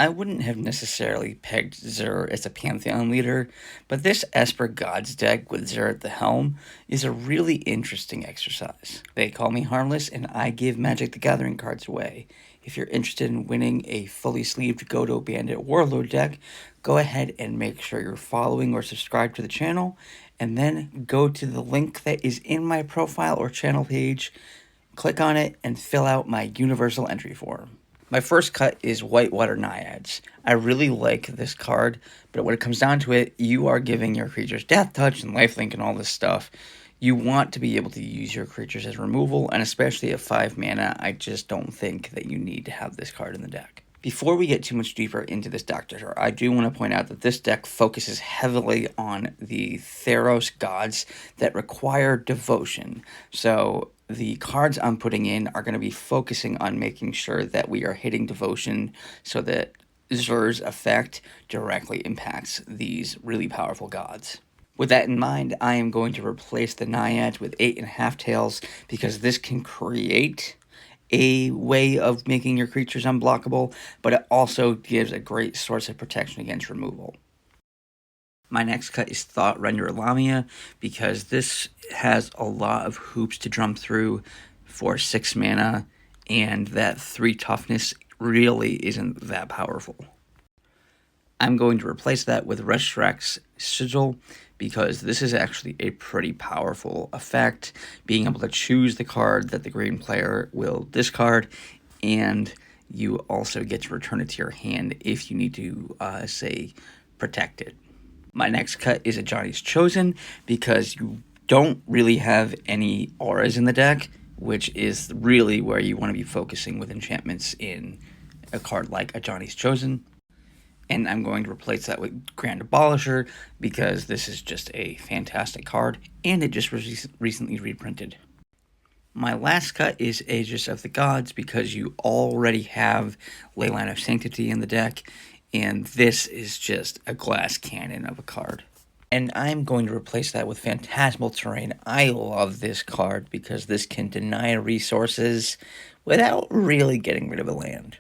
I wouldn't have necessarily pegged Xur as a Pantheon leader, but this Esper Gods deck with Xur at the helm is a really interesting exercise. They call me harmless, and I give Magic the Gathering cards away. If you're interested in winning a fully sleeved Godo Bandit Warlord deck, go ahead and make sure you're following or subscribed to the channel, and then go to the link that is in my profile or channel page, click on it, and fill out my universal entry form. My first cut is Whitewater Naiads. I really like this card, but when it comes down to it, you are giving your creatures Death Touch and Lifelink and all this stuff. You want to be able to use your creatures as removal, and especially at 5 mana, I just don't think that you need to have this card in the deck. Before we get too much deeper into this Doctor, I do want to point out that this deck focuses heavily on the Theros gods that require devotion. So the cards I'm putting in are going to be focusing on making sure that we are hitting devotion so that Xur's effect directly impacts these really powerful gods. With that in mind, I am going to replace the Naiads with 8.5 tails because this can create a way of making your creatures unblockable, but it also gives a great source of protection against removal. My next cut is Thought Render Lamia because this has a lot of hoops to jump through for 6 mana, and that 3 toughness really isn't that powerful. I'm going to replace that with Reshrek's Sigil because this is actually a pretty powerful effect, being able to choose the card that the green player will discard, and you also get to return it to your hand if you need to, say, protect it. My next cut is Ajani's Chosen because you don't really have any auras in the deck, which is really where you want to be focusing with enchantments in a card like Ajani's Chosen. And I'm going to replace that with Grand Abolisher because this is just a fantastic card, and it just was recently reprinted. My last cut is Aegis of the Gods because you already have Leyline of Sanctity in the deck, and this is just a glass cannon of a card. And I'm going to replace that with Phantasmal Terrain. I love this card because this can deny resources without really getting rid of a land.